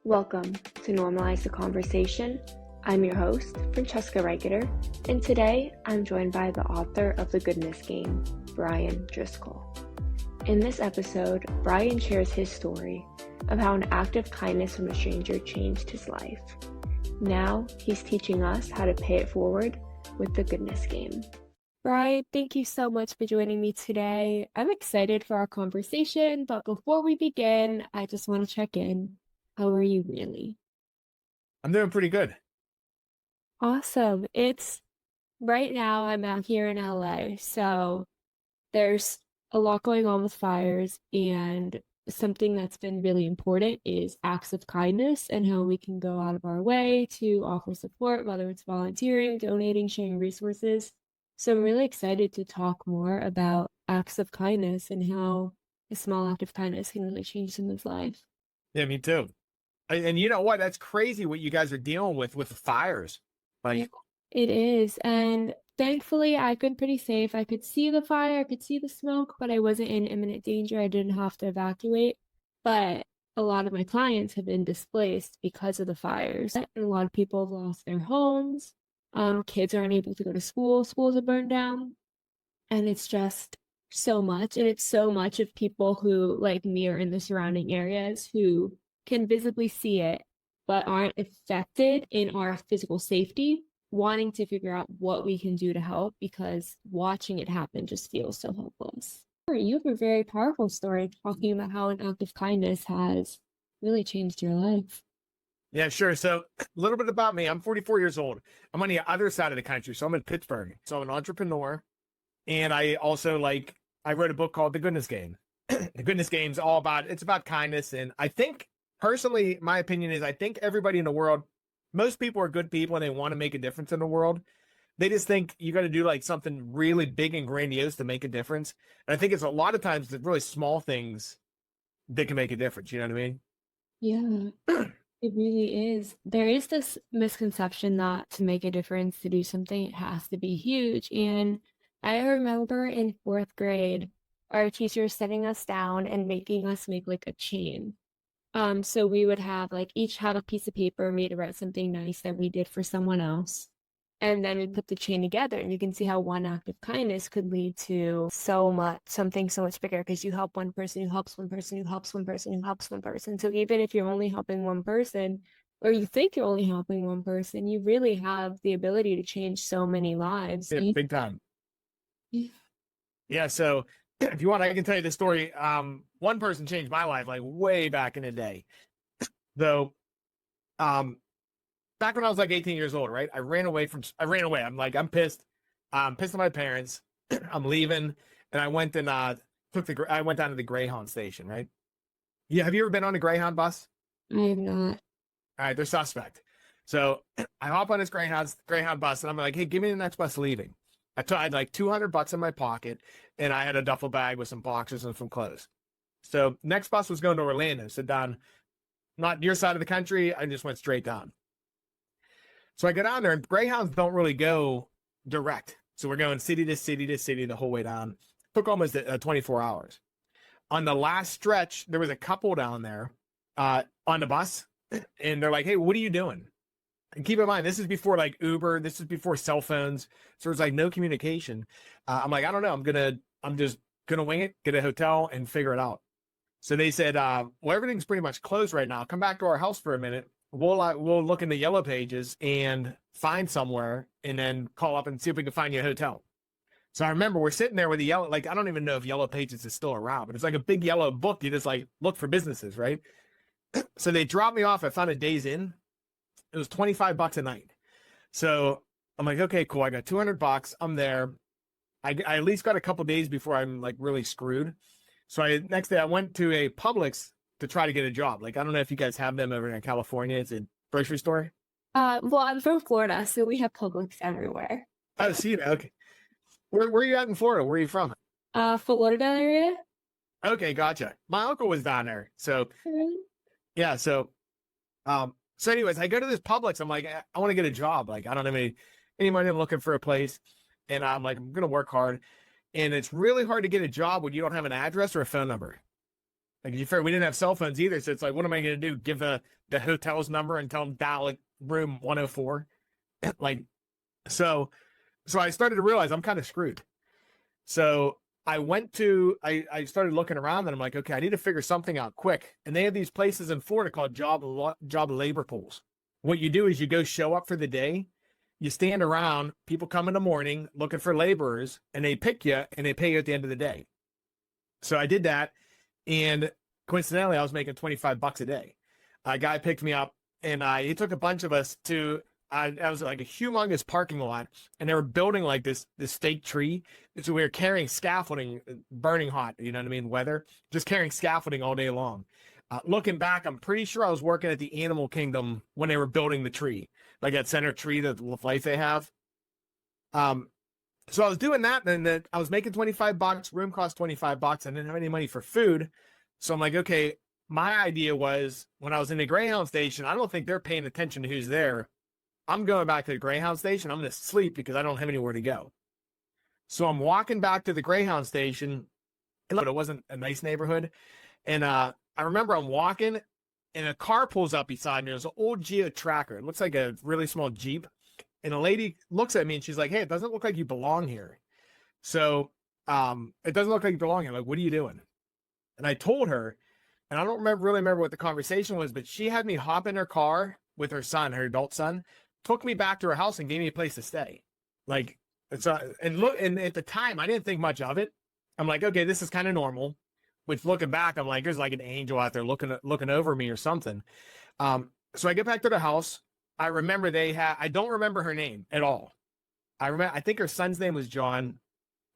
Welcome to Normalize the Conversation. I'm your host, Francesca Reicheter, and today I'm joined by the author of The Goodness Game, Bryan Driscoll. In this episode, Bryan shares his story of how an act of kindness from a stranger changed his life. Now he's teaching us how to pay it forward with The Goodness Game. Bryan, thank you so much for joining me today. I'm excited for our conversation, but before we begin, I just want to check in. How are you really? I'm doing pretty good. Awesome. It's right now I'm out here in LA, so there's a lot going on with fires, and something that's been really important is acts of kindness and how we can go out of our way to offer support, whether it's volunteering, donating, sharing resources. So I'm really excited to talk more about acts of kindness and how a small act of kindness can really change someone's life. Yeah, me too. And you know what? That's crazy what you guys are dealing with the fires. Yeah, it is. And thankfully, I've been pretty safe. I could see the fire, I could see the smoke, but I wasn't in imminent danger. I didn't have to evacuate. But a lot of my clients have been displaced because of the fires. And a lot of people have lost their homes. Kids aren't able to go to school. Schools are burned down. And it's just so much. And it's so much of people who, like me, are in the surrounding areas who can visibly see it, but aren't affected in our physical safety, wanting to figure out what we can do to help because watching it happen just feels so hopeless. You have a very powerful story talking about how an act of kindness has really changed your life. Yeah, sure. So a little bit about me. I'm 44 years old. I'm on the other side of the country. So I'm in Pittsburgh. So I'm an entrepreneur. And I also I wrote a book called The Goodness Game. The Goodness Game's it's about kindness. And I think personally, my opinion is I think everybody in the world, most people are good people and they want to make a difference in the world. They just think you got to do like something really big and grandiose to make a difference. And I think it's a lot of times the really small things that can make a difference. You know what I mean? Yeah, it really is. There is this misconception that to make a difference, to do something, it has to be huge. And I remember in fourth grade, our teacher setting us down and making us make like a chain. So we would have each have a piece of paper made to write something nice that we did for someone else. And then we put the chain together, and you can see how one act of kindness could lead to something so much bigger, because you help one person who helps one person who helps one person who helps one person. So even if you're only helping one person, or you think you're only helping one person, you really have the ability to change so many lives. Yeah, big time. Yeah. Yeah. So if you want, I can tell you the story. One person changed my life like way back in the day. Though, back when I was like 18 years old, right? I ran away. I'm pissed. I'm pissed at my parents. I'm leaving. And I went and I went down to the Greyhound station, right? Yeah. Have you ever been on a Greyhound bus? I have not. All right. They're suspect. So I hop on this Greyhound bus and I'm like, hey, give me the next bus leaving. I had like $200 in my pocket and I had a duffel bag with some boxes and some clothes. So next bus was going to Orlando. So down, not your side of the country. I just went straight down. So I go down there and Greyhounds don't really go direct. So we're going city to city to city the whole way down. Took almost 24 hours. On the last stretch, there was a couple down there on the bus. And they're like, hey, what are you doing? And keep in mind, this is before like Uber. This is before cell phones. So there's like no communication. I'm like, I don't know. I'm just going to wing it, get a hotel and figure it out. So they said, well, everything's pretty much closed right now. Come back to our house for a minute. We'll look in the yellow pages and find somewhere and then call up and see if we can find you a hotel. So I remember we're sitting there with the yellow, I don't even know if Yellow Pages is still around, but it's like a big yellow book. You just look for businesses, right? So they dropped me off. I found a Days Inn. It was $25 a night. So I'm like, okay, cool. I got $200. I'm there. I at least got a couple days before I'm really screwed. So next day I went to a Publix to try to get a job. I don't know if you guys have them over in California. It's a grocery store. Well, I'm from Florida, so we have Publix everywhere. Oh, see, okay. Where are you at in Florida? Where are you from? Fort Lauderdale area. Okay, gotcha. My uncle was down there. So yeah, so anyways, I go to this Publix. I'm like, I want to get a job. I don't have any money. I'm looking for a place. And I'm like, I'm going to work hard. And it's really hard to get a job when you don't have an address or a phone number. Like you figure we didn't have cell phones either, so it's like, what am I going to do? Give the hotel's number and tell them dial like room 104? Like, so I started to realize I'm kind of screwed. So I started looking around and I'm like, okay, I need to figure something out quick. And they have these places in Florida called job labor pools. What you do is you go show up for the day, you stand around, people come in the morning looking for laborers, and they pick you and they pay you at the end of the day. So I did that, and coincidentally, I was making $25 a day. A guy picked me up, and he took a bunch of us to. I was like a humongous parking lot, and they were building like this fake tree. So we were carrying scaffolding, burning hot. You know what I mean? Weather, just carrying scaffolding all day long. Looking back, I'm pretty sure I was working at the animal kingdom when they were building the tree, like that center tree, that life they have. So I was doing that, and then I was making $25. Room cost $25. I didn't have any money for food, so I'm like, okay. My idea was when I was in the Greyhound station, I don't think they're paying attention to who's there. I'm going back to the Greyhound station. I'm going to sleep because I don't have anywhere to go. So I'm walking back to the Greyhound station. But it wasn't a nice neighborhood, and I remember I'm walking, and a car pulls up beside me. There's an old Geo Tracker. It looks like a really small Jeep. And a lady looks at me and she's like, hey, it doesn't look like you belong here. So it doesn't look like you belong here. Like, what are you doing? And I told her, and I don't really remember what the conversation was, but she had me hop in her car with her son, her adult son, took me back to her house and gave me a place to stay. Like, it's and at the time I didn't think much of it. I'm like, okay, this is kind of normal. Which looking back, I'm like, there's like an angel out there looking over me or something. So I get back to the house. I remember I don't remember her name at all. I think her son's name was John.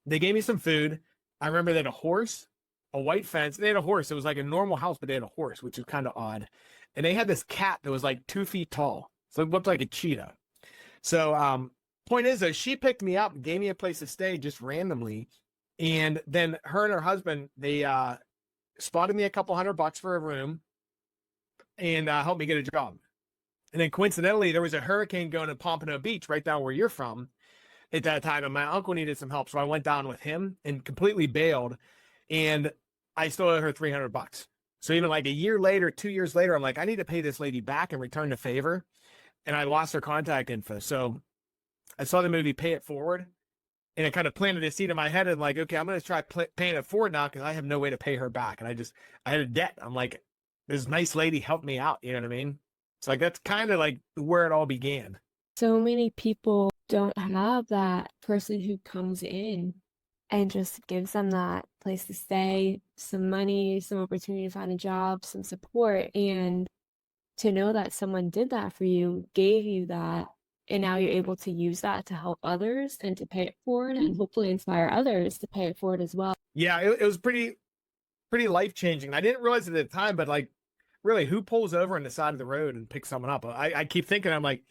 They gave me some food. I remember they had a horse, a white fence. They had a horse. It was like a normal house, but they had a horse, which was kind of odd. And they had this cat that was like 2 feet tall. So it looked like a cheetah. So, point is though, she picked me up and gave me a place to stay just randomly. And then her and her husband, they spotted me a couple $100 for a room and helped me get a job. And then coincidentally, there was a hurricane going to Pompano Beach right down where you're from at that time. And my uncle needed some help. So I went down with him and completely bailed. And I still owe her $300. So even like a year later, 2 years later, I'm like, I need to pay this lady back and return the favor. And I lost her contact info. So I saw the movie Pay It Forward. And it kind of planted a seed in my head and like, okay, I'm going to try paying it forward now because I have no way to pay her back. And I had a debt. I'm like, this nice lady helped me out. You know what I mean? So like that's kind of like where it all began. So many people don't have that person who comes in and just gives them that place to stay, some money, some opportunity to find a job, some support. And to know that someone did that for you, gave you that, and now you're able to use that to help others and to pay it forward and hopefully inspire others to pay it forward as well. Yeah, it was pretty life-changing. I didn't realize it at the time, but like, really, who pulls over on the side of the road and picks someone up? I keep thinking, I'm like,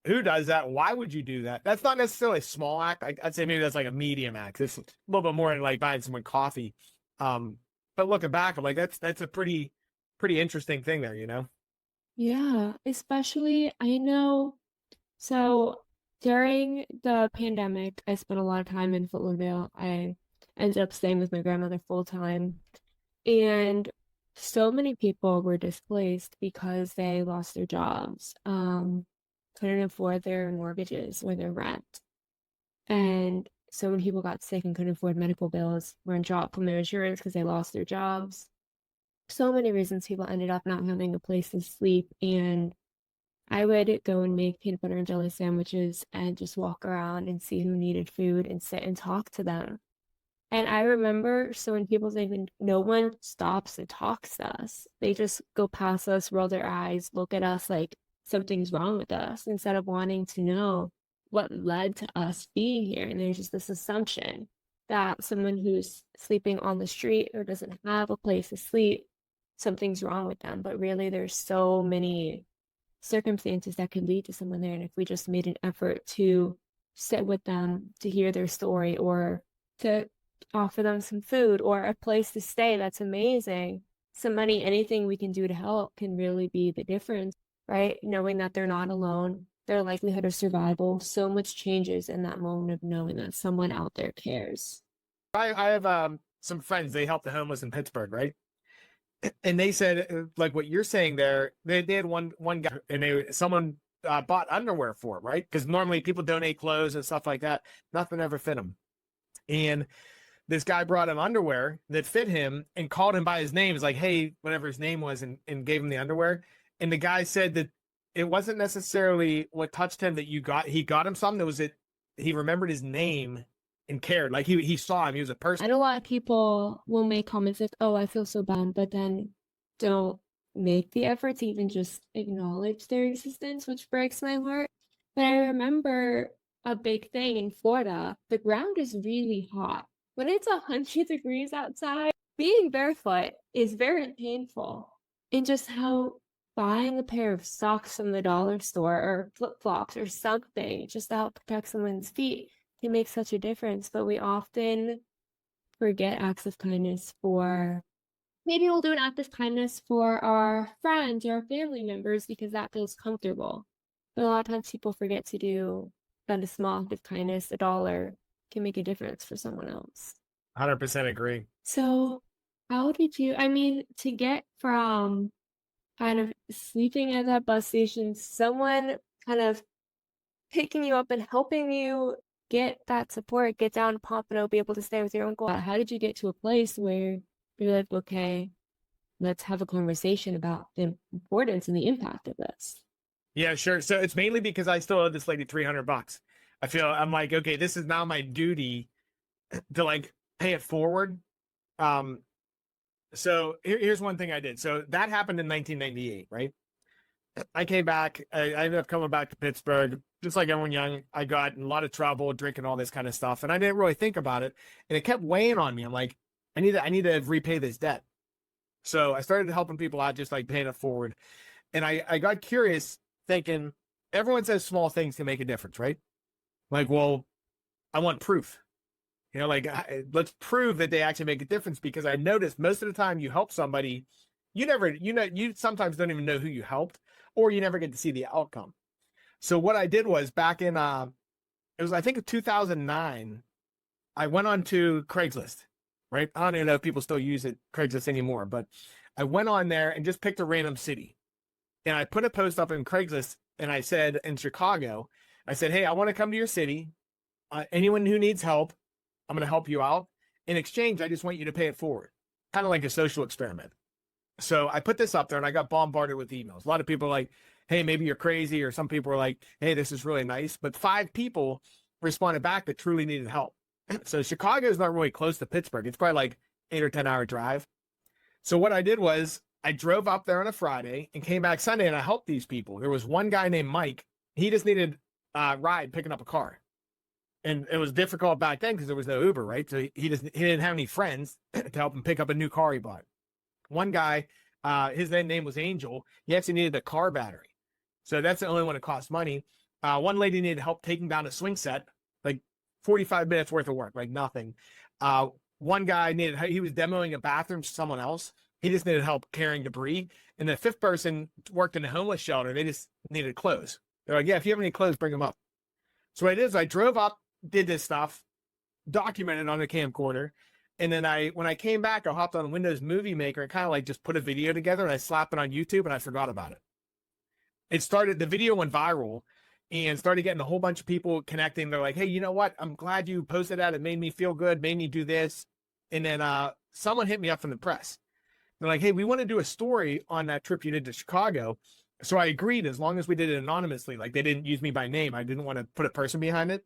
who does that? Why would you do that? That's not necessarily a small act. I'd say maybe that's like a medium act. It's a little bit more like buying someone coffee. But looking back, I'm like, that's a pretty interesting thing there, you know? Yeah, especially I know. So during the pandemic, I spent a lot of time in Fort Lauderdale. I ended up staying with my grandmother full time. And so many people were displaced because they lost their jobs, couldn't afford their mortgages or their rent. And so many people got sick and couldn't afford medical bills, were in dropped from their insurance because they lost their jobs. So many reasons people ended up not having a place to sleep. And I would go and make peanut butter and jelly sandwiches and just walk around and see who needed food and sit and talk to them. And I remember, so when people think no one stops and talks to us, they just go past us, roll their eyes, look at us like something's wrong with us instead of wanting to know what led to us being here. And there's just this assumption that someone who's sleeping on the street or doesn't have a place to sleep, something's wrong with them. But really, there's so many circumstances that could lead to someone there. And if we just made an effort to sit with them, to hear their story, or to offer them some food or a place to stay, that's amazing. Some money, anything we can do to help can really be the difference, right? Knowing that they're not alone, their likelihood of survival, so much changes in that moment of knowing that someone out there cares. I have some friends, they helped the homeless in Pittsburgh, right? And they said, like what you're saying there, they had one guy, and someone bought underwear for him, right? Because normally people donate clothes and stuff like that. Nothing ever fit him. And this guy brought him underwear that fit him and called him by his name. He's like, hey, whatever his name was, and gave him the underwear. And the guy said that it wasn't necessarily what touched him that he got him something. It was that he remembered his name and cared. Like he saw him. He was a person. I know a lot of people will make comments like, oh, I feel so bad, but then don't make the effort to even just acknowledge their existence, which breaks my heart. But I remember a big thing in Florida, the ground is really hot. When it's 100 degrees outside, being barefoot is very painful. And just how buying a pair of socks from the dollar store or flip-flops or something just to help protect someone's feet can make such a difference. But we often forget acts of kindness for maybe we'll do an act of kindness for our friends or our family members because that feels comfortable. But a lot of times people forget to do that. A small act of kindness, $1 can make a difference for someone else. 100% agree. So how did you, I mean, to get from kind of sleeping at that bus station, someone kind of picking you up and helping you get that support, get down to Pompano, be able to stay with your uncle. How did you get to a place where you're like, okay, let's have a conversation about the importance and the impact of this? Yeah, sure. So it's mainly because I still owe this lady $300. I'm like, okay, this is now my duty to like pay it forward. So here's one thing I did. So that happened in 1998, right? I came back. I ended up coming back to Pittsburgh, just like everyone young. I got in a lot of trouble, drinking all this kind of stuff, and I didn't really think about it. And it kept weighing on me. I'm like, I need to repay this debt. So I started helping people out, just like paying it forward. And I got curious, thinking everyone says small things can make a difference, right? Like, well, I want proof. Like let's prove that they actually make a difference, because I noticed most of the time you help somebody, you sometimes don't even know who you helped, or you never get to see the outcome. So what I did was back in, it was, I think, 2009, I went on to Craigslist, right? I don't even know if people still use Craigslist anymore, but I went on there and just picked a random city. And I put a post up in Craigslist, and I said, in Chicago, I said, hey, I want to come to your city. Anyone who needs help, I'm going to help you out. In exchange, I just want you to pay it forward. Kind of like a social experiment. So I put this up there and I got bombarded with emails. A lot of people are like, hey, maybe you're crazy. Or some people were like, hey, this is really nice. But 5 people responded back that truly needed help. So Chicago is not really close to Pittsburgh. It's probably like 8 or 10 hour drive. So what I did was I drove up there on a Friday and came back Sunday, and I helped these people. There was one guy named Mike. He just needed a ride picking up a car. And it was difficult back then because there was no Uber, right? So he didn't have any friends to help him pick up a new car he bought. One guy, his name was Angel. He actually needed a car battery. So that's the only one that cost money. One lady needed help taking down a swing set, like 45 minutes worth of work, like nothing. One guy he was demoing a bathroom to someone else. He just needed help carrying debris. And the 5th person worked in a homeless shelter. They just needed clothes. They're like, yeah, if you have any clothes, bring them up. So what I did is I drove up, did this stuff, documented on the camcorder. And then when I came back, I hopped on Windows Movie Maker and kind of like just put a video together, and I slapped it on YouTube, and I forgot about it. The video went viral and started getting a whole bunch of people connecting. They're like, hey, you know what? I'm glad you posted that. It made me feel good, made me do this. And then someone hit me up from the press. They're like, hey, we want to do a story on that trip you did to Chicago. So I agreed, as long as we did it anonymously. Like, they didn't use me by name. I didn't want to put a person behind it.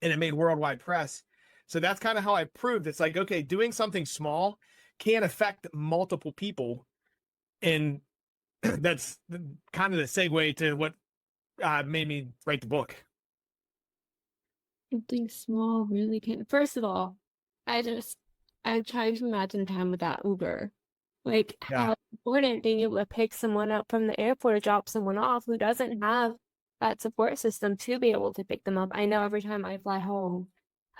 And it made worldwide press. So that's kind of how I proved it's like, okay, doing something small can affect multiple people. And that's kind of the segue to what made me write the book. Something small really can. First of all, I'm trying to imagine a time without Uber. Like, Yeah. how important being able to pick someone up from the airport or drop someone off who doesn't have that support system to be able to pick them up. I know every time I fly home,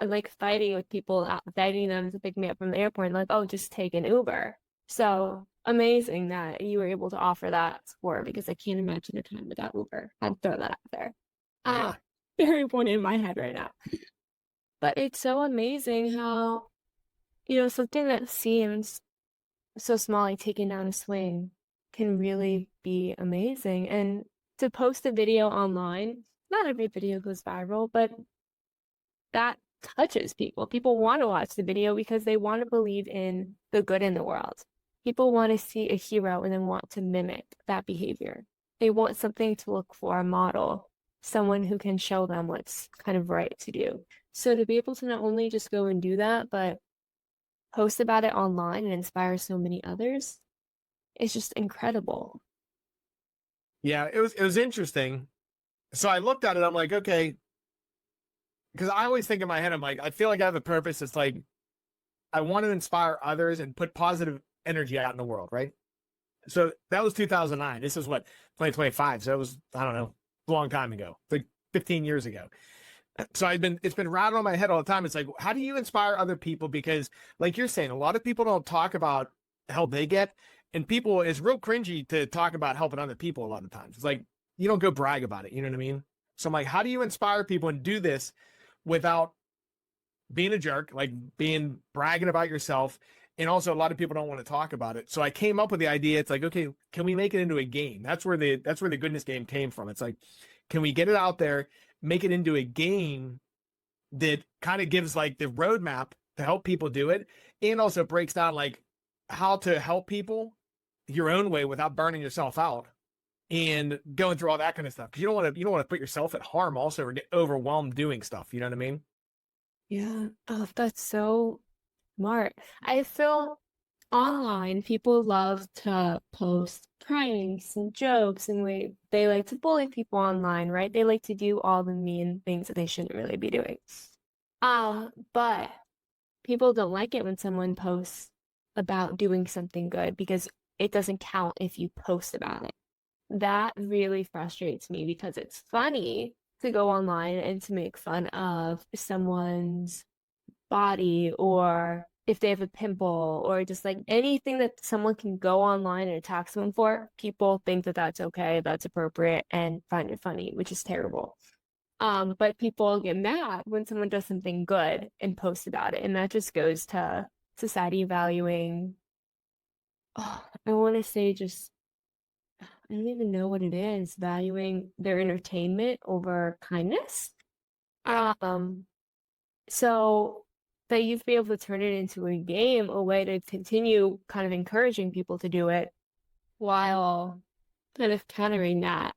I'm like fighting with people, begging them to pick me up from the airport, and like, oh, just take an Uber. So amazing that you were able to offer that support, because I can't imagine a time without Uber. I'd throw that out there. Yeah. Very important in my head right now. But it's so amazing how Something that seems so small, like taking down a swing, can really be amazing. And to post a video online, not every video goes viral, but that touches people. People want to watch the video because they want to believe in the good in the world. People want to see a hero and then want to mimic that behavior. They want something to look for, a model, someone who can show them what's kind of right to do. So to be able to not only just go and do that, but post about it online and inspire so many others, it's just incredible. Yeah, it was interesting. So I looked at it, I'm like, okay, because I always think in my head, I'm like, I feel like I have a purpose. It's like I want to inspire others and put positive energy out in the world, right? So that was 2009. This is what, 2025. So it was, I don't know, a long time ago, like 15 years ago. So it's been rattling on my head all the time. It's like, how do you inspire other people? Because like you're saying, a lot of people don't talk about help they get, and people, it's real cringy to talk about helping other people a lot of times. It's like, you don't go brag about it. You know what I mean? So I'm like, how do you inspire people and do this without being a jerk, like being bragging about yourself? And also a lot of people don't want to talk about it. So I came up with the idea. It's like, okay, can we make it into a game? That's where the goodness game came from. It's like, can we get it out there, make it into a game that kind of gives like the roadmap to help people do it, and also breaks down like how to help people your own way without burning yourself out and going through all that kind of stuff. Because you don't want to put yourself at harm also or get overwhelmed doing stuff. You know what I mean? Yeah. Oh, that's so smart. I feel online people love to post pranks and jokes and they like to bully people online, right? They like to do all the mean things that they shouldn't really be doing. But people don't like it when someone posts about doing something good because it doesn't count if you post about it. That really frustrates me because it's funny to go online and to make fun of someone's body, or if they have a pimple, or just like anything that someone can go online and attack someone for. People think that that's okay, that's appropriate, and find it funny, which is terrible. But people get mad when someone does something good and post about it, and that just goes to society valuing, I want to say, just I don't even know what it is, valuing their entertainment over kindness. Um, so that you'd be able to turn it into a game, a way to continue kind of encouraging people to do it while kind of countering that.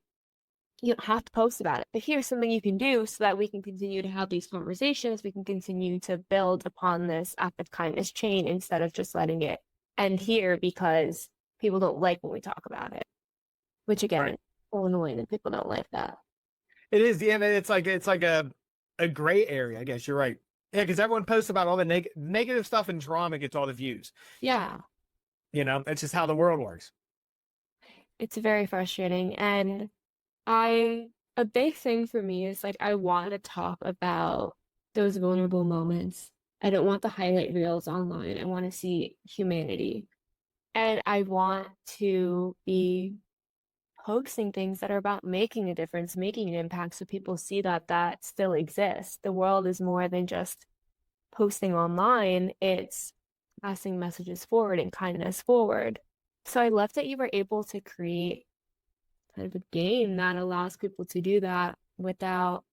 You don't have to post about it, but here's something you can do so that we can continue to have these conversations. We can continue to build upon this act of kindness chain instead of just letting it end here because people don't like when we talk about it, which again, Right. Illinois, and people don't like that. It is. Yeah, it's like a gray area. I guess you're right. Yeah, because everyone posts about all the negative stuff and drama gets all the views. Yeah, That's just how the world works. it's very frustrating. And I, a big thing for me is like, I want to talk about those vulnerable moments. I don't want the highlight reels online. I want to see humanity. And I want to be posting things that are about making a difference, making an impact so people see that that still exists. The world is more than just posting online, it's passing messages forward and kindness forward. So I love that you were able to create kind of a game that allows people to do that without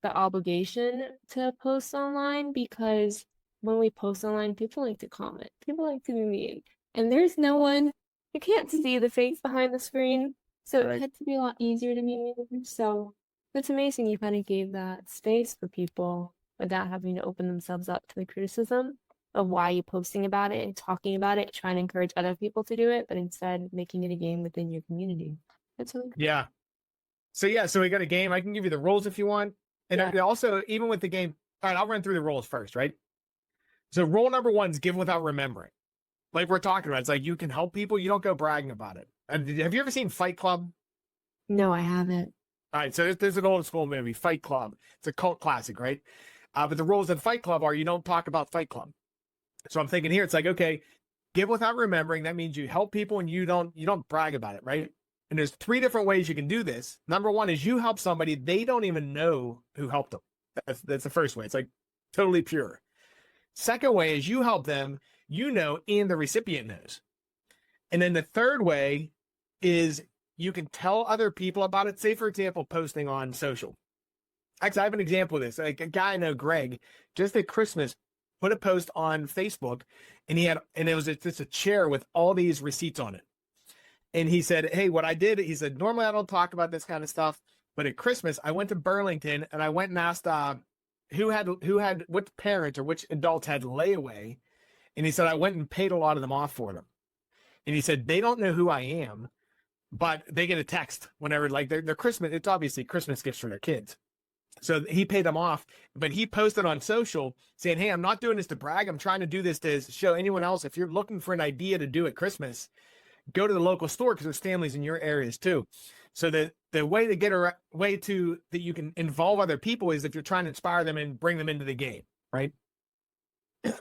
the obligation to post online, because when we post online, people like to comment, people like to be mean, and there's no one, you can't see the face behind the screen. So it Right. had to be a lot easier to meet me. So it's amazing you kind of gave that space for people without having to open themselves up to the criticism of why you're posting about it and talking about it, trying to encourage other people to do it, but instead making it a game within your community. That's really cool. Yeah. So we got a game. I can give you the rules if you want. And Yeah. also, even with the game, all right, I'll run through the rules first, right? So rule number one is give without remembering. Like we're talking about, it's like you can help people, you don't go bragging about it. And have you ever seen Fight Club? No, I haven't. All right, so there's an old school movie, Fight Club. It's a cult classic, right? But the rules in Fight Club are you don't talk about Fight Club. So I'm thinking here, it's like, okay, give without remembering. That means you help people and you don't brag about it, right? And there's three different ways you can do this. Number one is you help somebody, they don't even know who helped them. That's the first way. It's like totally pure. Second way is you help them, and the recipient knows. And then the third way is you can tell other people about it. Say, for example, posting on social. Actually, I have an example of this. Like a guy I know, Greg, just at Christmas, put a post on Facebook, and it was just a chair with all these receipts on it. And he said, "Hey, what I did," he said, "normally I don't talk about this kind of stuff, but at Christmas I went to Burlington and I went and asked which parents or which adults had layaway, and he said I went and paid a lot of them off for them. And he said they don't know who I am, but they get a text whenever like their Christmas. It's obviously Christmas gifts for their kids." So he paid them off, but he posted on social saying, "Hey, I'm not doing this to brag. I'm trying to do this to show anyone else. If you're looking for an idea to do at Christmas, go to the local store because there's families in your areas too." So the way to get a way to that you can involve other people is if you're trying to inspire them and bring them into the game, right?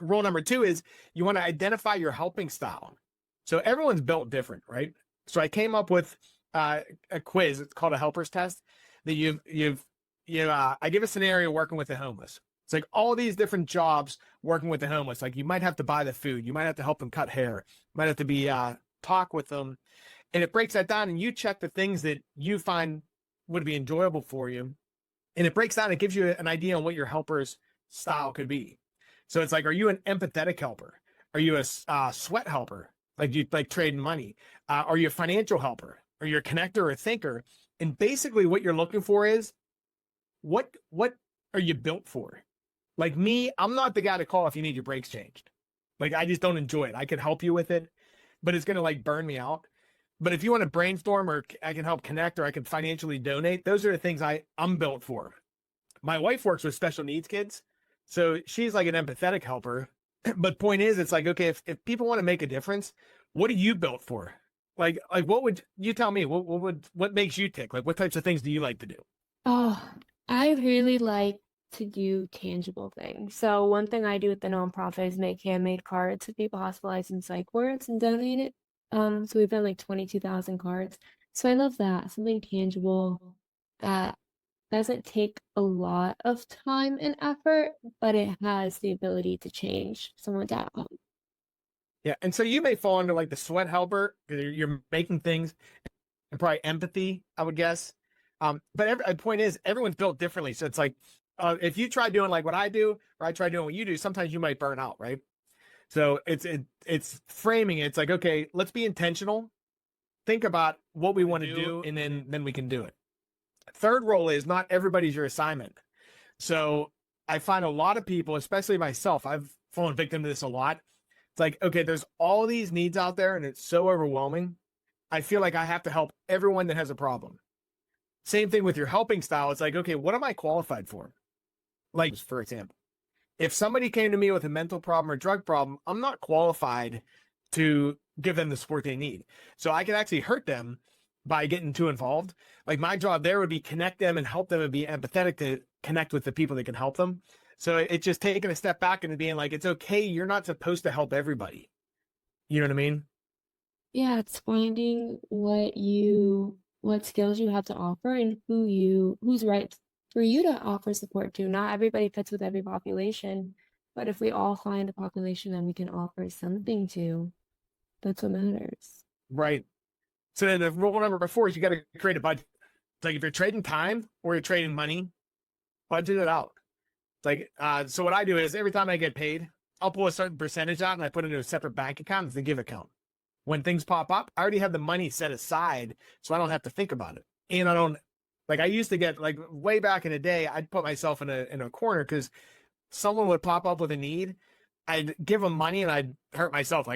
Rule number 2 is you want to identify your helping style. So everyone's built different, right? So I came up with a quiz. It's called a helper's test that I give a scenario working with the homeless. It's like all these different jobs working with the homeless. Like you might have to buy the food, you might have to help them cut hair, you might have to be talk with them, and it breaks that down. And you check the things that you find would be enjoyable for you, and it breaks down. It gives you an idea on what your helper's style could be. So it's like, are you an empathetic helper? Are you a sweat helper? Like you like trading money? Are you a financial helper? Are you a connector or a thinker? And basically, what you're looking for is what are you built for? Like me, I'm not the guy to call if you need your brakes changed. Like I just don't enjoy it. I can help you with it, but it's gonna like burn me out. But if you want to brainstorm or I can help connect or I can financially donate, those are the things I'm built for. My wife works with special needs kids, so she's like an empathetic helper. But point is, it's like, okay, if people want to make a difference, what are you built for? Like what would you tell me? What makes you tick? Like what types of things do you like to do? Oh, I really like to do tangible things. So one thing I do with the nonprofit is make handmade cards for people hospitalized in psych wards and donate it. So we've done like 22,000 cards. So I love that. Something tangible that doesn't take a lot of time and effort, but it has the ability to change someone's outcome. Yeah, and so you may fall into like the sweat helper. You're making things and probably empathy, I would guess. But the point is, everyone's built differently. So it's like, if you try doing like what I do, or I try doing what you do, sometimes you might burn out, right? So it's framing it. It's like, okay, let's be intentional. Think about what we want to do, and then we can do it. Third role is not everybody's your assignment. So I find a lot of people, especially myself, I've fallen victim to this a lot. It's like, okay, there's all these needs out there, and it's so overwhelming. I feel like I have to help everyone that has a problem. Same thing with your helping style. It's like, okay, what am I qualified for? Like, for example, if somebody came to me with a mental problem or drug problem, I'm not qualified to give them the support they need. So I can actually hurt them by getting too involved. Like my job there would be connect them and help them and be empathetic to connect with the people that can help them. So it's just taking a step back and being like, it's okay. You're not supposed to help everybody. You know what I mean? Yeah, it's finding what skills you have to offer and who's right for you to offer support to. Not everybody fits with every population, but if we all find a population that we can offer something to, that's what matters. Right. So then the rule number 4 is you got to create a budget. It's like if you're trading time or you're trading money, budget it out. It's like, so what I do is every time I get paid, I'll pull a certain percentage out and I put it into a separate bank account. It's the give account. When things pop up, I already have the money set aside, so I don't have to think about it. And I don't like I used to get like way back in the day, I'd put myself in a corner because someone would pop up with a need. I'd give them money and I'd hurt myself.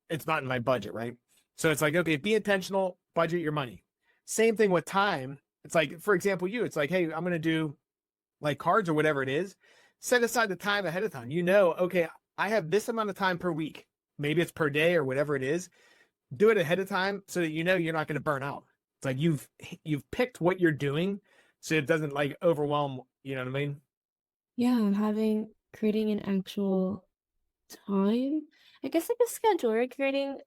It's not in my budget, right? So it's like, okay, be intentional, budget your money. Same thing with time. It's like, for example, it's like, hey, I'm going to do like cards or whatever it is. Set aside the time ahead of time. Okay, I have this amount of time per week. Maybe it's per day or whatever it is. Do it ahead of time so that you're not going to burn out. It's like you've picked what you're doing so it doesn't like overwhelm, you know what I mean? Yeah, creating an actual time, I guess like a schedule, right? Creating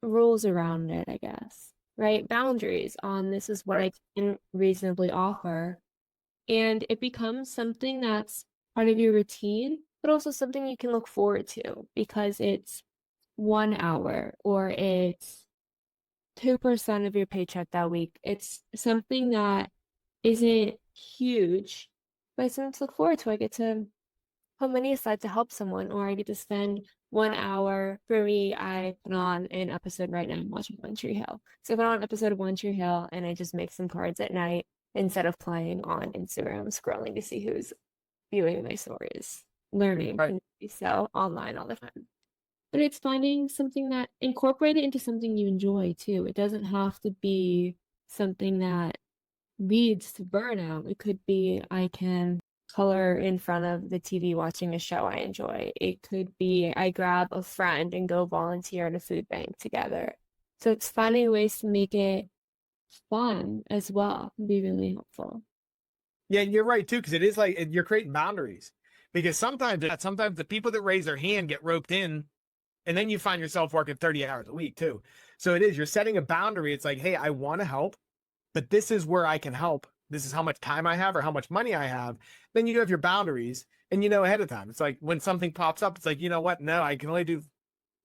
rules around it, I guess, right? Boundaries on this is what I can reasonably offer. And it becomes something that's part of your routine, but also something you can look forward to because it's 1 hour or it's 2% of your paycheck that week. It's something that isn't huge, but it's something to look forward to. I get to put money aside to help someone, or I get to spend 1 hour. For me, I put on an episode right now. I'm watching One Tree Hill. So I put on an episode of One Tree Hill and I just make some cards at night instead of playing on Instagram, scrolling to see who's viewing my stories, learning Right. from so online all the time. But it's finding something that incorporate it into something you enjoy too. It doesn't have to be something that leads to burnout. It could be I can color in front of the TV watching a show I enjoy. It could be I grab a friend and go volunteer at a food bank together. So it's finding ways to make it fun as well can be really helpful. Yeah, and you're right too, because it is like you're creating boundaries. Because sometimes the people that raise their hand get roped in, and then you find yourself working 30 hours a week too. So it is, you're setting a boundary. It's like, hey, I want to help, but this is where I can help. This is how much time I have or how much money I have. Then you have your boundaries and you know ahead of time. It's like when something pops up, it's like, you know what? No, I can only do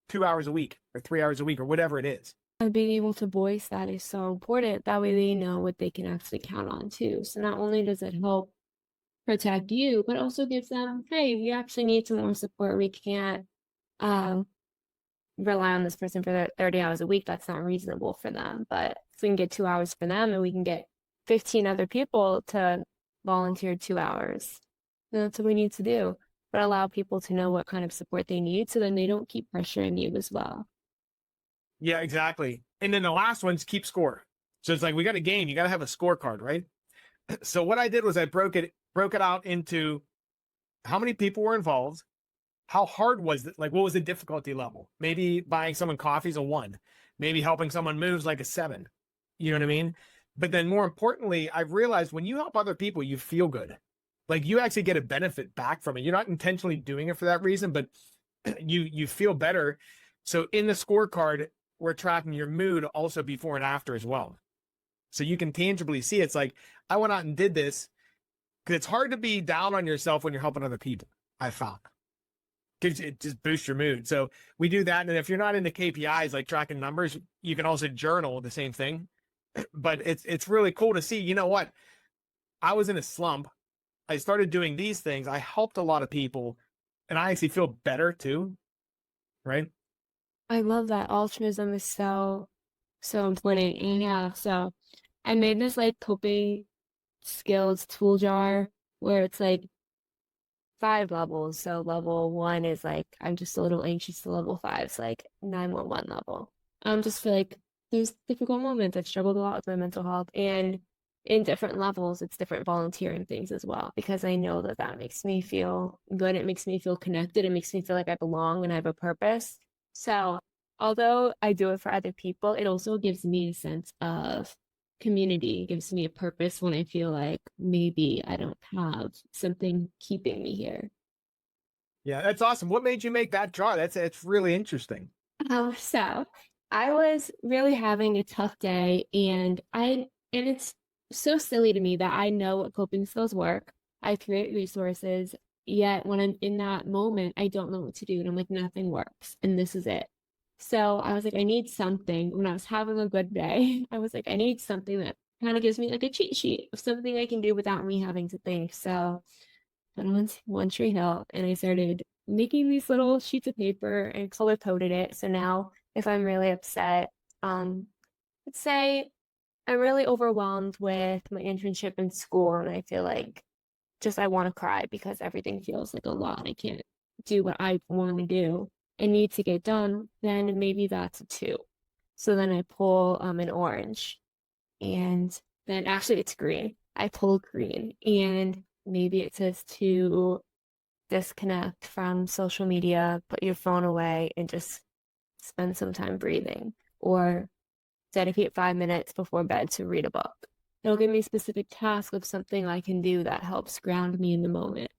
2 hours a week or 3 hours a week or whatever it is. And being able to voice that is so important. That way they know what they can actually count on too. So not only does it help protect you, but also gives them, hey, we actually need some more support. We can't um, rely on this person for 30 hours a week. That's not reasonable for them. But if we can get 2 hours for them and we can get 15 other people to volunteer 2 hours, then that's what we need to do. But allow people to know what kind of support they need so then they don't keep pressuring you as well. Yeah, exactly. And then the last one's keep score. So it's like we got a game, you got to have a scorecard, right? So what I did was I broke it out into how many people were involved, how hard was it? Like, what was the difficulty level? Maybe buying someone coffee is a 1, maybe helping someone move is like a 7. You know what I mean? But then more importantly, I've realized when you help other people, you feel good. Like you actually get a benefit back from it. You're not intentionally doing it for that reason, but you feel better. So in the scorecard, we're tracking your mood also before and after as well. So you can tangibly see it's like, I went out and did this because it's hard to be down on yourself when you're helping other people. I found it just boosts your mood. So we do that. And if you're not into KPIs, like tracking numbers, you can also journal the same thing. But it's really cool to see, you know what? I was in a slump. I started doing these things. I helped a lot of people and I actually feel better too. Right. I love that altruism is so important. And yeah, so I made this like coping skills tool jar where it's like 5 levels. So level 1 is like I'm just a little anxious to level 5. It's like 911 level. Just feel like there's difficult moments. I've struggled a lot with my mental health, and in different levels, it's different volunteering things as well because I know that that makes me feel good. It makes me feel connected. It makes me feel like I belong and I have a purpose. So although I do it for other people, it also gives me a sense of community, gives me a purpose when I feel like maybe I don't have something keeping me here. Yeah, that's awesome. What made you make that jar? It's really interesting. So I was really having a tough day, and it's so silly to me that I know what coping skills work. I create resources, yet when I'm in that moment, I don't know what to do. And I'm like, nothing works. And this is it. So I was like, I need something. When I was having a good day, I was like, I need something that kind of gives me like a cheat sheet of something I can do without me having to think. So I went to One Tree Hill and I started making these little sheets of paper and color coded it. So now if I'm really upset, let's say I'm really overwhelmed with my internship in school and I feel like just I want to cry because everything feels like a lot. I can't do what I want to do and need to get done, then maybe that's a 2. So then I pull an orange and then actually it's green. I pull green and maybe it says to disconnect from social media, put your phone away and just spend some time breathing or dedicate 5 minutes before bed to read a book. It'll give me a specific task of something I can do that helps ground me in the moment.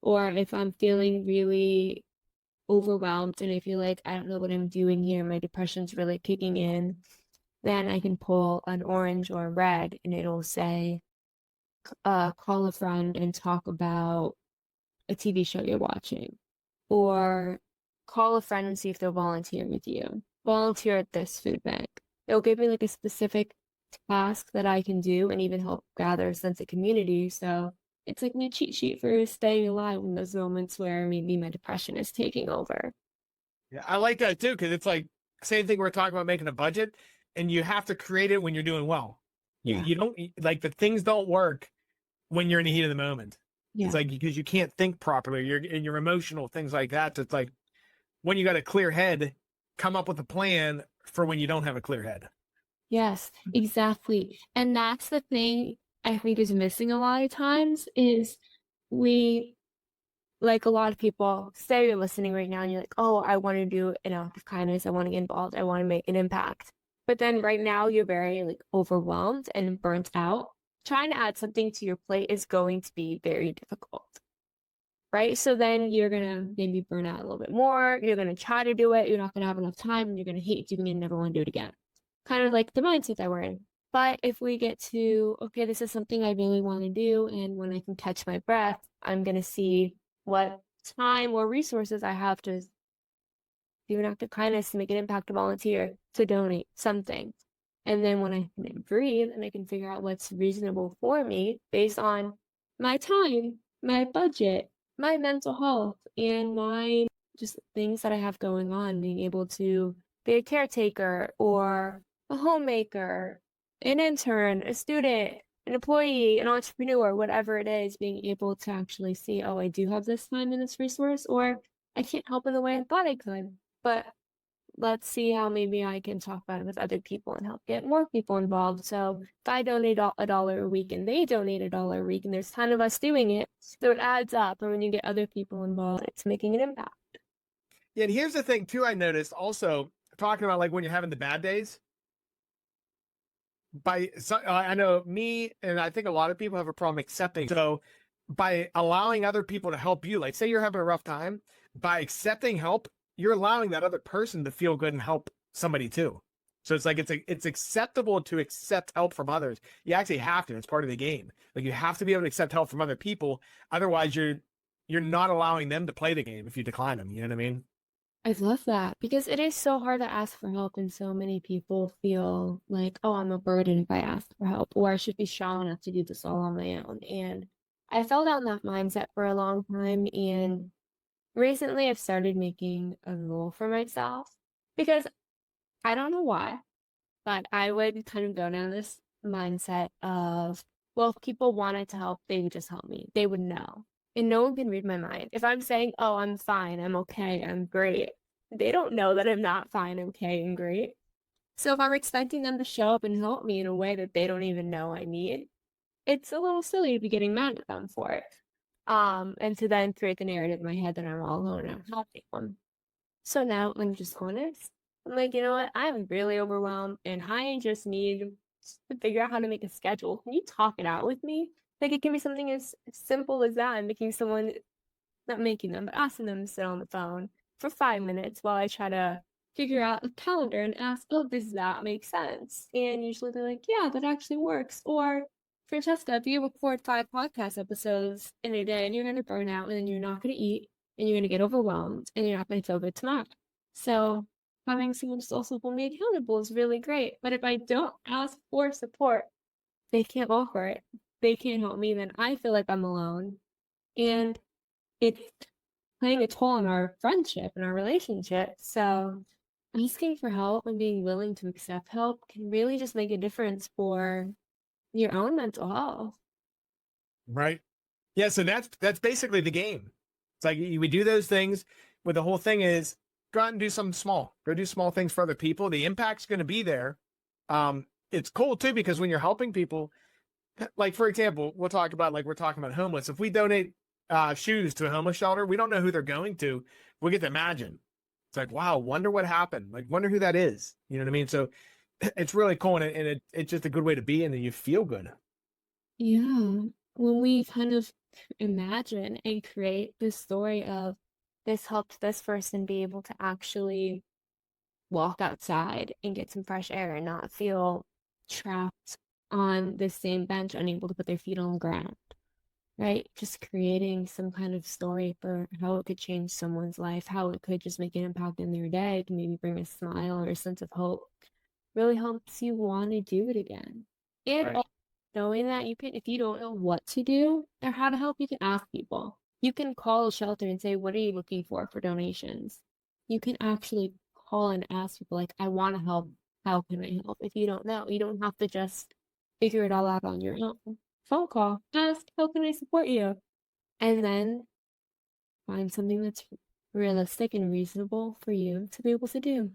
Or if I'm feeling really overwhelmed and I feel like I don't know what I'm doing here, my depression's really kicking in, then I can pull an orange or a red and it'll say, call a friend and talk about a TV show you're watching. or call a friend and see if they'll volunteer with you. Volunteer at this food bank. It'll give me like a specific task that I can do and even help gather a sense of community. So it's like my cheat sheet for staying alive in those moments where maybe my depression is taking over. Yeah, I like that too, because it's like same thing we're talking about making a budget, and you have to create it when you're doing well. You Yeah. you don't like the things don't work when you're in the heat of the moment. It's Yeah. like because you can't think properly, you're emotional, things like that. So it's like when you got a clear head, come up with a plan for when you don't have a clear head. Yes, exactly. And that's the thing I think is missing a lot of times is we like a lot of people say you're listening right now and you're like, oh, I want to do an act of kindness. I want to get involved. I want to make an impact. But then right now you're very like overwhelmed and burnt out. Trying to add something to your plate is going to be very difficult. Right. So then you're going to maybe burn out a little bit more. You're going to try to do it. You're not going to have enough time and you're going to hate doing it and never want to do it again. Kind of like the mindset that we're in. But if we get to, okay, this is something I really want to do. And when I can catch my breath, I'm going to see what time or resources I have to do an act of kindness, to make an impact, to volunteer, to donate something. And then when I can breathe and I can figure out what's reasonable for me based on my time, my budget, my mental health, and my just things that I have going on, being able to be a caretaker or a homemaker, an intern, a student, an employee, an entrepreneur, whatever it is, being able to actually see, oh, I do have this time and this resource, or I can't help in the way I thought I could. But let's see how maybe I can talk about it with other people and help get more people involved. So if I donate $1 a week and they donate $1 a week and there's 10 of us doing it, so it adds up. And when you get other people involved, it's making an impact. Yeah, and here's the thing too. I noticed also talking about like when you're having the bad days. I know me, and I think a lot of people have a problem accepting. So by allowing other people to help you, like say you're having a rough time, by accepting help, you're allowing that other person to feel good and help somebody too. So it's like it's acceptable to accept help from others. You actually have to. It's part of the game. Like you have to be able to accept help from other people. Otherwise, you're not allowing them to play the game if you decline them. You know what I mean? I love that because it is so hard to ask for help, and so many people feel like, oh, I'm a burden if I ask for help, or I should be strong enough to do this all on my own. And I fell down that mindset for a long time, and recently I've started making a rule for myself because I don't know why, but I would kind of go down this mindset of, well, if people wanted to help, they would just help me. They would know. And no one can read my mind. If I'm saying, oh, I'm fine, I'm okay, I'm great, they don't know that I'm not fine, okay, and great. So if I'm expecting them to show up and help me in a way that they don't even know I need, it's a little silly to be getting mad at them for it. And to then create the narrative in my head that I'm all alone and I'm helping them. So now I'm just honest. I'm like, you know what? I'm really overwhelmed and I just need to figure out how to make a schedule. Can you talk it out with me? Like it can be something as simple as that, and making someone, not making them, but asking them to sit on the phone for 5 minutes while I try to figure out a calendar and ask, oh, does that make sense? And usually they're like, yeah, that actually works. Or Francesca, if you record 5 podcast episodes in a day and you're going to burn out and then you're not going to eat and you're going to get overwhelmed and you're not going to feel good tomorrow. So having someone just also hold me accountable is really great. But if I don't ask for support, they can't offer it. They can't help me, then I feel like I'm alone. And it's playing a toll on our friendship and our relationship. So asking for help and being willing to accept help can really just make a difference for your own mental health. Right. Yeah. So that's basically the game. It's like we do those things. But the whole thing is go out and do something small. Go do small things for other people. The impact's going to be there. It's cool too because when you're helping people, like for example, we're talking about homeless. If we donate shoes to a homeless shelter, we don't know who they're going to. We get to imagine. It's like, wow, wonder what happened. Like, wonder who that is. You know what I mean? So it's really cool, and it's just a good way to be, and then you feel good. Yeah. When we kind of imagine and create this story of this helped this person be able to actually walk outside and get some fresh air and not feel trapped on the same bench, unable to put their feet on the ground. right? Just creating some kind of story for how it could change someone's life, how it could just make an impact in their day, to maybe bring a smile or a sense of hope, really helps you want to do it again. And Right. also knowing that you can, if you don't know what to do or how to help, you can ask people. You can call a shelter and say, what are you looking for donations? You can actually call and ask people, like, I want to help. How can I help? If you don't know, you don't have to just figure it all out on your own. Phone call, ask, how can I support you? And then find something that's realistic and reasonable for you to be able to do.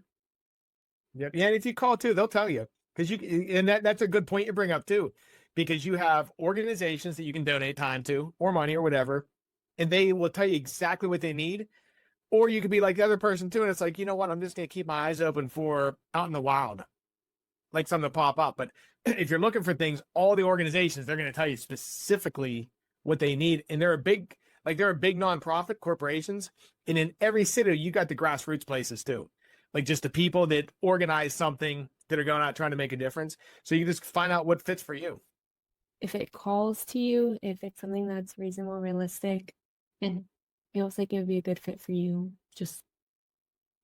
Yep. Yeah, and if you call too, they'll tell you, because and that's a good point you bring up too, because you have organizations that you can donate time to or money or whatever, and they will tell you exactly what they need. Or you could be like the other person too, and it's like, you know what, I'm just gonna keep my eyes open for out in the wild, like something to pop up. But if you're looking for things, all the organizations, they're gonna tell you specifically what they need, and they're a big nonprofit corporations, and in every city you got the grassroots places too, like just the people that organize something that are going out trying to make a difference. So you just find out what fits for you. If it calls to you, if it's something that's reasonable, realistic, and feels like it would be a good fit for you, just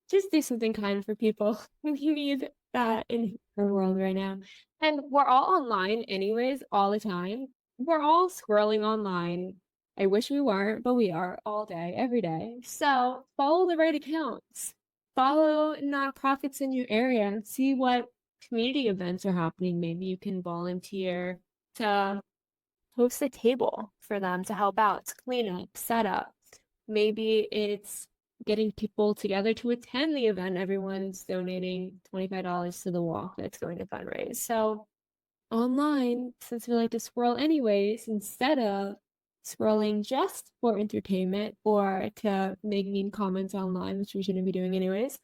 do something kind for people. We need that in our world right now. And we're all online anyways, all the time. We're all scrolling online. I wish we weren't, but we are all day, every day. So follow the right accounts. Follow nonprofits in your area and see what community events are happening. Maybe you can volunteer to host a table for them to help out, to clean up, set up. Maybe it's getting people together to attend the event. Everyone's donating $25 to the walk that's going to fundraise. So online, since we like to scroll anyways, instead of scrolling just for entertainment or to make mean comments online, which we shouldn't be doing anyways,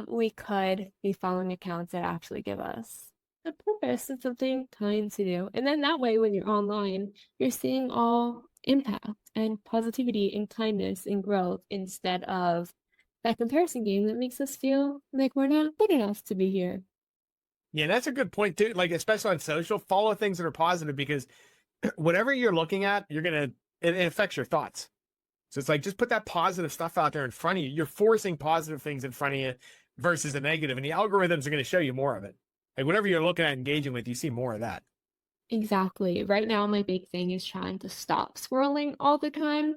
we could be following accounts that actually give us a purpose and something kind to do. And then that way, when you're online, you're seeing all impact and positivity and kindness and growth instead of that comparison game that makes us feel like we're not good enough to be here. Yeah, that's a good point too. Like especially on social, follow things that are positive, because whatever you're looking at, it affects your thoughts. So it's like just put that positive stuff out there in front of you. You're forcing positive things in front of you versus the negative, and the algorithms are going to show you more of it. Like whatever you're looking at, engaging with, you see more of that. Exactly. Right now, my big thing is trying to stop scrolling all the time.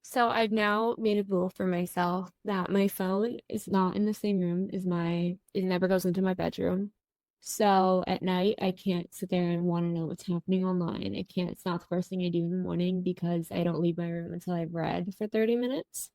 So I've now made a rule for myself that my phone is not in the same room as it never goes into my bedroom. So at night, I can't sit there and want to know what's happening online. I can't, it's not the first thing I do in the morning because I don't leave my room until I've read for 30 minutes.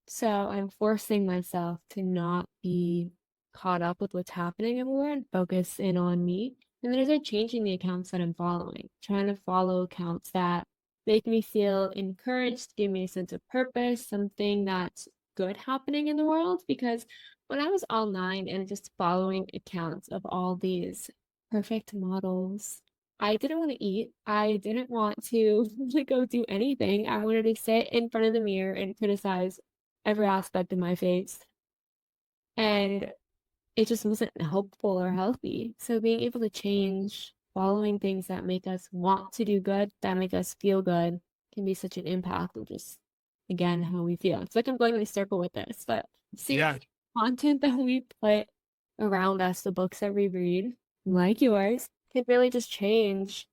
So I'm forcing myself to not be caught up with what's happening everywhere and focus in on me. And then I start changing the accounts that I'm following, trying to follow accounts that make me feel encouraged, give me a sense of purpose, something that's good happening in the world. Because when I was online and just following accounts of all these perfect models, I didn't want to eat. I didn't want to go do anything. I wanted to sit in front of the mirror and criticize every aspect of my face. And it just wasn't helpful or healthy. So being able to change, following things that make us want to do good, that make us feel good, can be such an impact of just, again, how we feel. It's like I'm going in a circle with this, but see Yeah, content that we put around us, the books that we read, like yours, can really just change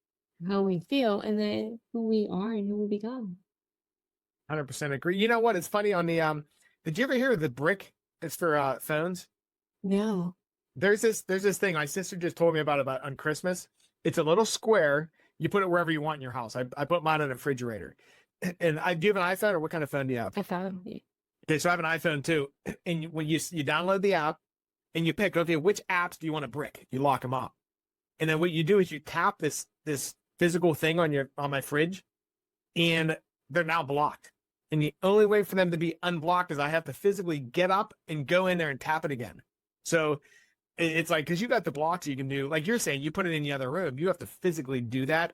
how we feel and then who we are and who we become. 100% agree. You know what? It's funny on the Did you ever hear of the brick? It's for phones. No. There's this thing my sister just told me about on Christmas. It's a little square. You put it wherever you want in your house. I put mine on a refrigerator. And I do you have an iPhone, or what kind of phone do you have? I found it. Okay, so I have an iPhone too. And when you download the app and you pick, okay, which apps do you want to brick? You lock them up. And then what you do is you tap this physical thing on my fridge, and they're now blocked. And the only way for them to be unblocked is I have to physically get up and go in there and tap it again. So it's like, because you got the blocks you can do, like you're saying, you put it in the other room, you have to physically do that.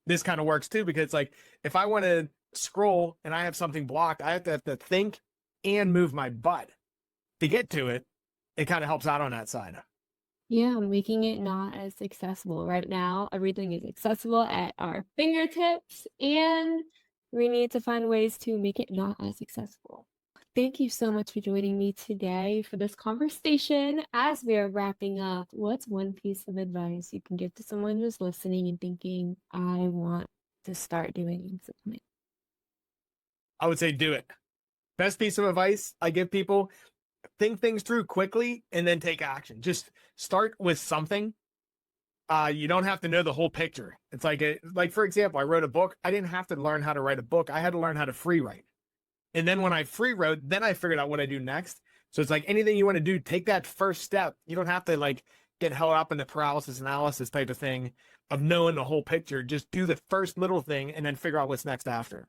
This kind of works too, because it's like if I want to scroll and I have something blocked, I have to think and move my butt to get to it. It kind of helps out on that side. Yeah, making it not as accessible. Right now, everything is accessible at our fingertips, and we need to find ways to make it not as accessible. Thank you so much for joining me today for this conversation. As we are wrapping up, what's one piece of advice you can give to someone who's listening and thinking, I want to start doing something? I would say do it. Best piece of advice I give people: think things through quickly and then take action. Just start with something. You don't have to know the whole picture. It's like for example, I wrote a book. I didn't have to learn how to write a book. I had to learn how to free write. And then when I free wrote, then I figured out what I do next. So it's like anything you want to do, take that first step. You don't have to like get held up in the paralysis analysis type of thing of knowing the whole picture. Just do the first little thing and then figure out what's next after.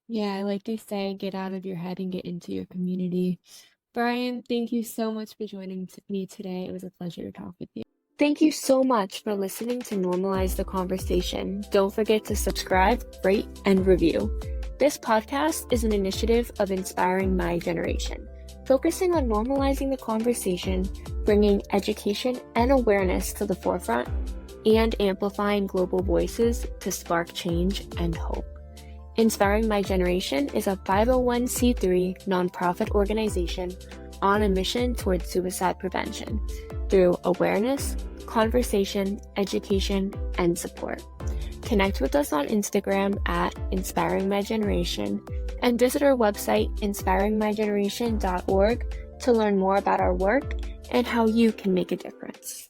Yeah, I like to say, get out of your head and get into your community. Bryan, thank you so much for joining me today. It was a pleasure to talk with you. Thank you so much for listening to Normalize the Conversation. Don't forget to subscribe, rate, and review. This podcast is an initiative of Inspiring My Generation, focusing on normalizing the conversation, bringing education and awareness to the forefront, and amplifying global voices to spark change and hope. Inspiring My Generation is a 501c3 nonprofit organization on a mission towards suicide prevention through awareness, conversation, education, and support. Connect with us on Instagram at Inspiring My Generation and visit our website inspiringmygeneration.org to learn more about our work and how you can make a difference.